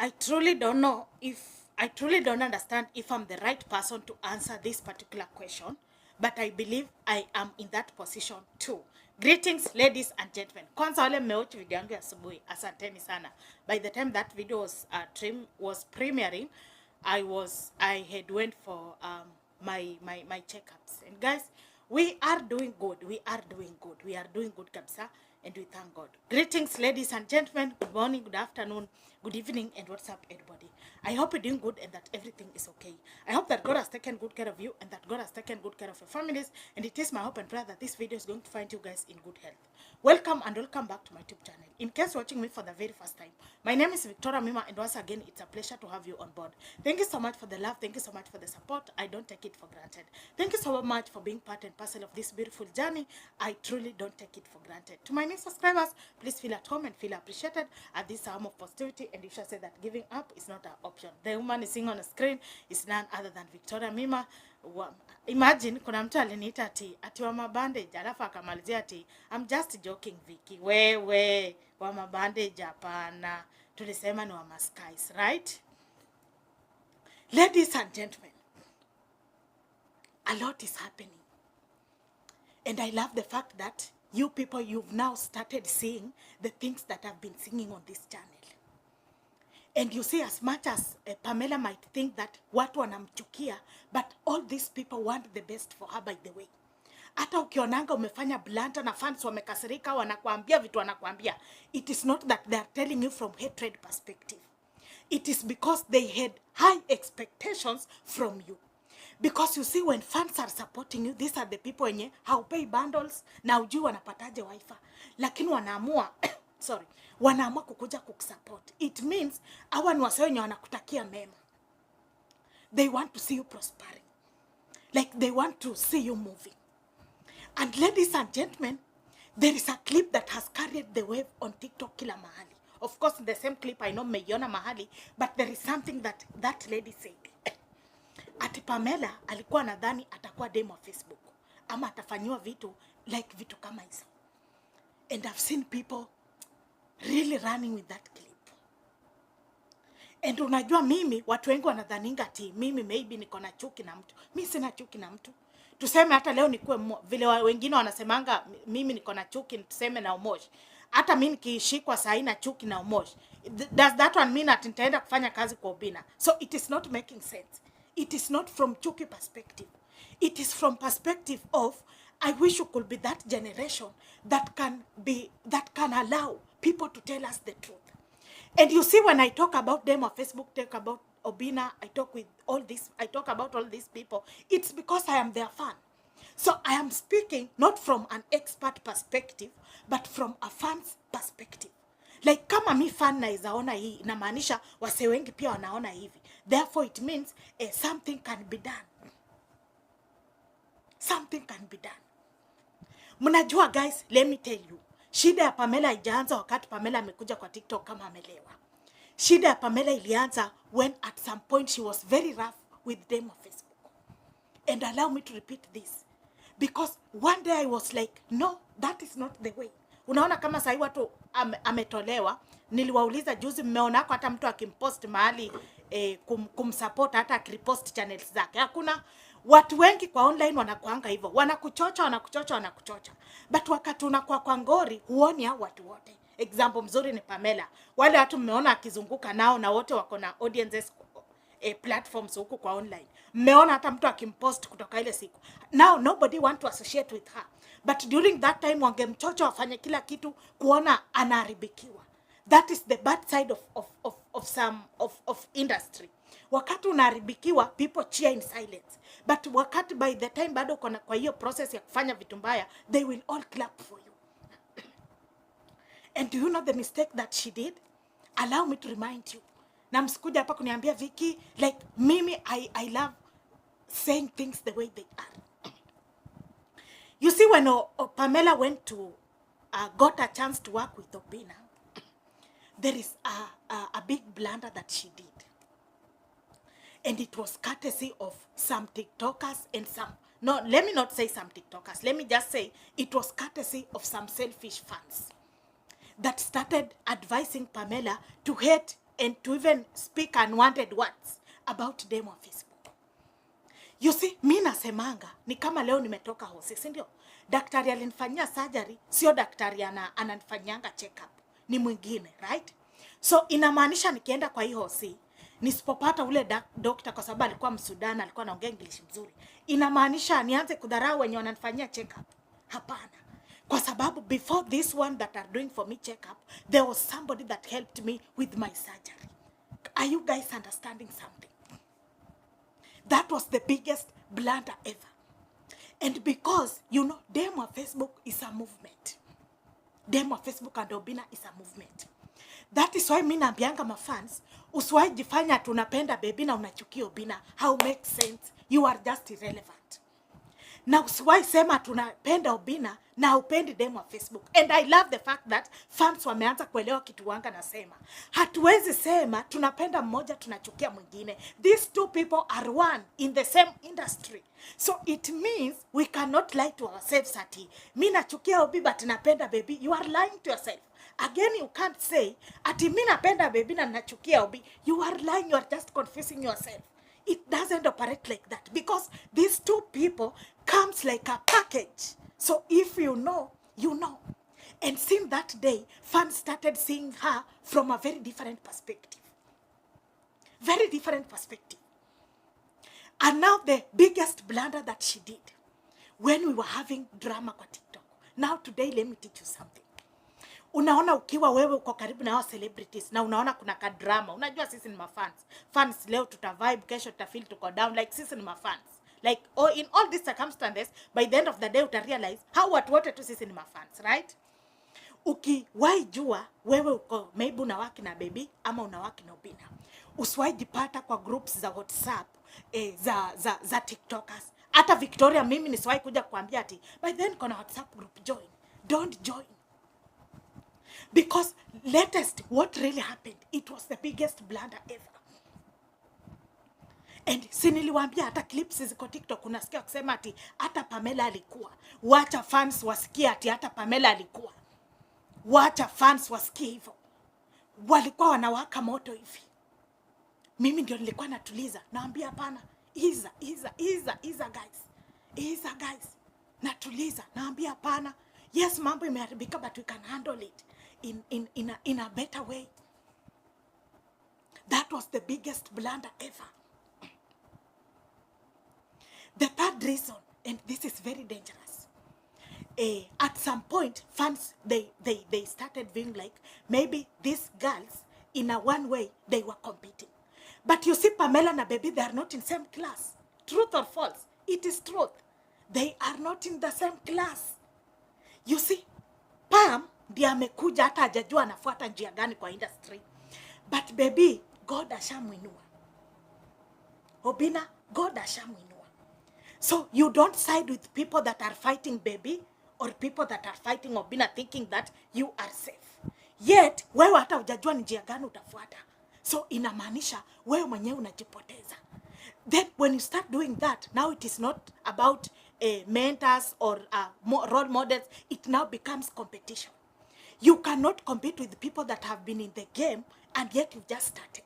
I truly don't understand if I'm the right person to answer this particular question, but I believe I am in that position too. Greetings, ladies and gentlemen. Kwanza wale mmeochi video yangu ya asubuhi, asanteni sana. By the time that video was premiering, I had went for my checkups. And guys, we are doing good. We are doing good, kabisa, and we thank God. Greetings, ladies and gentlemen. Good morning, good afternoon, good evening, and what's up, everybody? I hope you're doing good and that everything is okay. I hope that God has taken good care of you and that God has taken good care of your families. And it is my hope and prayer that this video is going to find you guys in good health. Welcome and welcome back to my YouTube channel. In case you're watching me for the very first time, my name is Victoria Mima, and once again, it's a pleasure to have you on board. Thank you so much for the love. Thank you so much for the support. I don't take it for granted. Thank you so much for being part and parcel of this beautiful journey. I truly don't take it for granted. To my new subscribers, please feel at home and feel appreciated at this time of positivity. And you shall say that giving up is not an option. The woman is seeing on the screen is none other than Victoria Mima. Imagine kuna mtu aliniita ati wa mabandage, alafu akamalizia ati I'm just joking Vicky. Wewe wa mabandage hapana. Tulisema ni wa maskies, right? Ladies and gentlemen, a lot is happening. And I love the fact that you people, you've now started seeing the things that I've been singing on this channel. And you see, as much as Pamela might think that watu wanamchukia, but all these people want the best for her, by the way. Hata ukionanga umefanya blunders na fans wamekasirika, wanakuambia vitu wanakuambia. It is not that they are telling you from hatred perspective. It is because they had high expectations from you. Because you see, when fans are supporting you, these are the people wenye haupei bundles na ujui wanapataje wifi. Lakini wanaamua wanaamua kukuja kukusupport. It means hawa ni wase wenye wanakutakia mema. They want to see you prospering. Like they want to see you moving. And ladies and gentlemen, there is a clip that has carried the wave on TikTok kila mahali. Of course, the same clip I know mmeiona mahali, but there is something that lady said. Ati Pamela alikuwa nadhani atakuwa demo Facebook ama atafanyiwa vitu kama hizo. And I've seen people really running with that clip. And unajua mimi, watu wengi wanadhaninga ati mimi maybe niko na chuki na mtu. Mimi sina chuki na mtu. Tuseme hata leo nikuwe vile wengine wanasemanga mimi niko na chuki, tuseme na Umoshi. Hata mimi nikishikwa saa na chuki na Umoshi. Does that one mean that nitaenda kufanya kazi kwa Obinna? So it is not making sense. It is not from chuki perspective. It is from perspective of I wish you could be that generation that can allow people to tell us the truth. And you see, when I talk about them on Facebook, talk about Obinna, I talk about all these people, it's because I am their fan. So I am speaking not from an expert perspective, but from a fan's perspective. Like kama mi fan naeza ona hii, inamaanisha wase wengi pia wanaona hivi. Therefore it means something can be done. Something can be done. Mnajua guys, let me tell you. Shida ya Pamela haijaanza wakati Pamela amekuja kwa TikTok kama amelewa. Shida ya Pamela ilianza when at some point she was very rough with them on Facebook. And allow me to repeat this. Because one day I was like, no, that is not the way. Unaona kama sahi watu ametolewa. Niliwauliza juzi, mmeonako hata mtu akimpost mahali kumsupport hata akiripost channels zake. Hakuna. Watu wengi kwa online wanakuanga hivyo. Wanakuchocha. But wakati unakuwa kwa ngori, huoni hao watu wote. Example mzuri ni Pamela. Wale watu mmeona akizunguka nao na wote wako na audiences platforms huku kwa online. Mmeona hata mtu akimpost kutoka ile siku. Now nobody want to associate with her. But during that time wangemchocha wafanye kila kitu kuona anaharibikiwa. That is the bad side of industry. Wakati unaharibikiwa, people cheer in silence. But wakati by the time bado kwa hiyo process ya kufanya vitu mbaya, they will all clap for you. And do you know the mistake that she did? Allow me to remind you. Na msikuja hapa kuniambia Vicky, like mimi I love saying things the way they are. You see, when Pamela went to got a chance to work with Obinna, there is a big blunder that she did. And it was courtesy of some TikTokers and no, let me not say some TikTokers. Let me just say it was courtesy of some selfish fans that started advising Pamela to hate and to even speak unwanted words about them on Facebook. You see, mi nasemanga ni kama leo nimetoka hosi, si ndio? Daktari alinifanyia surgery, sio daktari ananifanyanga check up, ni mwingine, right? So inamaanisha nikienda kwa hii hosi nisipopata ule doctor kwa sababu alikuwa Msudani, alikuwa anaongea English mzuri, inamaanisha nianze kudharau wenye wananifanyia check up? Hapana. Kwa sababu before this one that are doing for me check up, there was somebody that helped me with my surgery. Are you guys understanding something? That was the biggest blunder ever. And because, you know, Demo Facebook is a movement. Demo Facebook and Obinna is a movement. That is why mi naambianga mafans, usiwahi jifanya tunapenda bebii na unachukia Obinna. How makes sense? You are just irrelevant. Na usiwahi sema tunapenda Obinna na upendi Demo Facebook. And I love the fact that fans wameanza kuelewa kitu wanga nasema. Hatuwezi sema tunapenda mmoja tunachukia mwingine. These two people are one in the same industry. So it means we cannot lie to ourselves ati mi nachukia Obi but napenda bebii. You are lying to yourself. Again, you can't say ati mi napenda bebii na nachukia Obi. You are lying, you are just confusing yourself. It doesn't operate like that because these two people comes like a package. So if you know, you know. And since that day, fans started seeing her from a very different perspective. Very different perspective. And now the biggest blunder that she did when we were having drama kwa TikTok. Now today, let me teach you something. Unaona ukiwa wewe uko karibu na hao celebrities na unaona kuna ka drama. Unajua sisi ni mafans. Fans leo tutavibe, kesho tutafeel tuko down, like sisi ni mafans. Like in all these circumstances, by the end of the day utarealize how watu wote tu sisi ni mafans, right? Ukiwahi jua wewe uko maybe unawaki na bebii ama unawaki na Obinna. Usiwahi jipata kwa groups za WhatsApp za TikTokers. Hata Victoria mimi nisiwahi kuja kuambia ati by then kuna WhatsApp group join. Don't join. Because latest, what really happened, it was the biggest blunder ever. And siniliwaambia hata clips ziko TikTok unasikia kusema ati hata Pamela alikuwa. Wacha fans wasikie ati hata Pamela alikuwa. Wacha fans wasikie hivyo. Walikuwa wanawaka moto hivi. Mimi ndio nilikuwa natuliza. Naambia hapana. Iza guys. Iza guys. Natuliza. Naambia hapana. Yes, mambo imeharibika but we can handle it in a better way. That was the biggest blunder ever. The third reason, and this is very dangerous. At some point, fans, they started being like, maybe these girls, in a one way, they were competing. But you see, Pamela and bebii, they are not in same class. Truth or false? It is truth. They are not in the same class. You see, Pam ndiye amekuja hata hajajua anafuata njia gani kwa industry. But bebii, God ashamuinua. Obinna, God ashamuinua. So you don't side with people that are fighting bebii or people that are fighting Obinna thinking that you are safe. Yet, wewe hata hujajua ni njia gani utafuata. So inamaanisha wewe mwenyewe unajipoteza. Then when you start doing that, now it is not about mentors or role models. It now becomes competition. You cannot compete with people that have been in the game and yet you just started.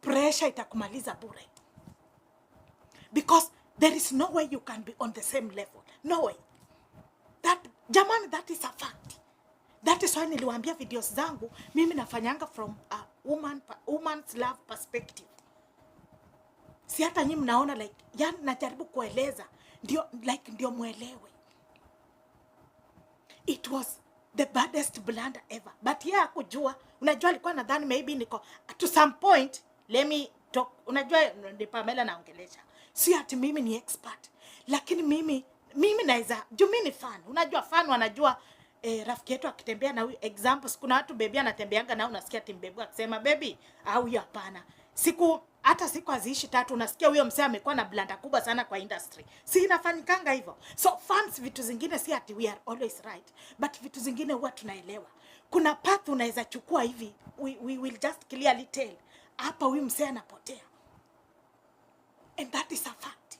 Pressure itakumaliza bure. Because there is no way you can be on the same level. No way. Jamani, that is a fact. That is why niliwaambia videos zangu, mimi nafanyanga from a woman's love perspective. Si hata nyinyi mnaona like, yani najaribu kueleza, ndio muelewe. It was the baddest blunder ever. But yeah, hakujua. Unajua alikuwa nadhani maybe niko to some point, let me talk. Unajua ni Pamela naongelesha. Si ati mimi ni expert. Lakini mimi naweza, juu mimi ni fan. Unajua fan wanajua rafiki yetu akitembea na huyu examples, kuna watu bebii anatembeanga na unasikia timbebu akisema bebii au hapana. Hata siku haziishi 3 unasikia huyo msee amekuwa na blanda kubwa sana kwa industry. Si inafanyikanga hivyo. So fans vitu zingine si ati we are always right, but vitu zingine huwa tunaelewa. Kuna path unaweza chukua hivi, we will just clearly tell hapa huyu msee anapotea. And that is a fact.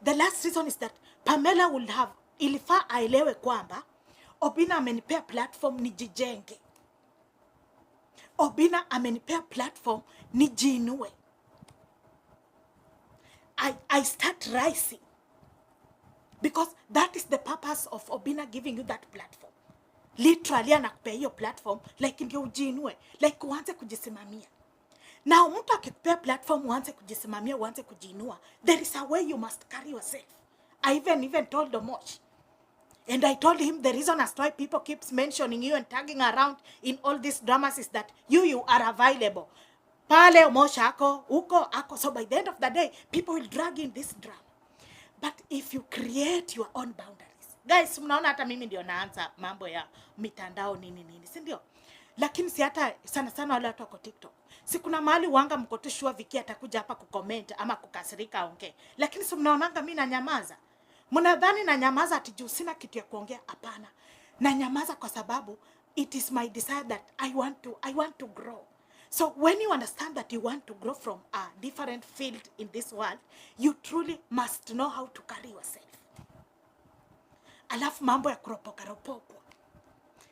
The last reason is that Pamela will have, ilifaa aelewe kwamba Obinna amenipea platform nijijenge. Obinna amenipea platform nijiinue. I start rising. Because that is the purpose of Obinna giving you that platform. Literally anakupea hiyo platform like ndio ujiinue, like uanze kujisimamia. Now mtu akikupea platform uanze kujisimamia, uanze kujiinua, there is a way you must carry yourself. I even told Omosh. And I told him the reason as to why people keeps mentioning you and tagging around in all these dramas is that you are available. Pale Omosh ako, uko ako. So by the end of the day, people will drag in this drama. But if you create your own boundaries. Guys, mnaona hata mimi ndio naanza mambo ya mitandao nini, si ndio? Lakini si hata sana wale watu wako TikTok. Si kuna mahali wanga mko tu sure Viki atakuja hapa kucomment ama kukasirika aongee. Lakini si mnaonanga mimi nanyamaza. Mnadhani nanyamaza ati juu sina kitu ya kuongea? Hapana. Nanyamaza kwa sababu it is my desire that I want to grow. So when you understand that you want to grow from a different field in this world, you truly must know how to carry yourself. Alafu mambo ya kuropoka.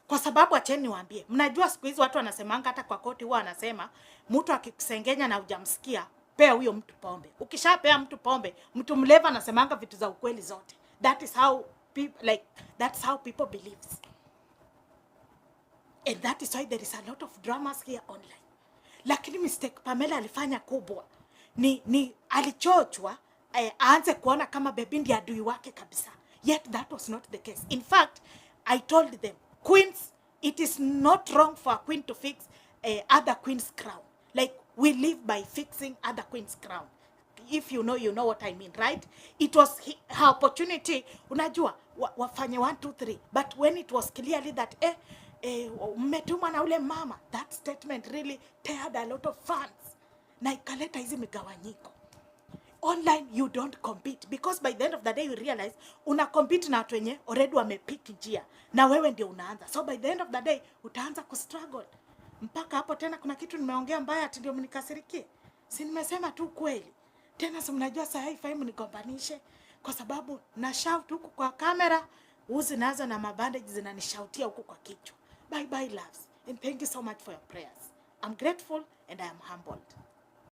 Kwa sababu acheni niwaambie, mnajua siku hizi watu wanasemanga hata kwa koti huwa anasema mtu akikusengenya na hujamsikia, pea huyo mtu pombe. Ukishapea mtu pombe, mtu mleva anasemanga vitu za ukweli zote. That's how people believes. And that is why there is a lot of dramas here online. Lakini mistake Pamela alifanya kubwa ni alichochwa aanze kuona kama bebii ndiye adui wake kabisa. Yet that was not the case. In fact, I told them, queens, it is not wrong for a queen to fix other queen's crown. Like, we live by fixing other queen's crown. If you know what I mean, right? It was her opportunity. Unajua, wafanye 1, 2, 3. But when it was clearly that, mmetuma na ule mama, that statement really teared a lot of fans. Na ikaleta hizi migawanyiko. Online, you don't compete. Because by the end of the day, you realize, unacompete na watu wenye already wamepick njia. Na wewe ndio unaanza. So by the end of the day, utaanza kustruggle. Mpaka hapo tena kuna kitu nimeongea mbaya ati ndio mnikasirikie. Si nimesema tu kweli. Tena si mnajua saa hii fahimu nigombanishe. Kwa sababu na shout huku kwa kamera, uzi nazo na mabandage zinanishautia huku kwa kichwa. Bye loves. And thank you so much for your prayers. I'm grateful and I am humbled.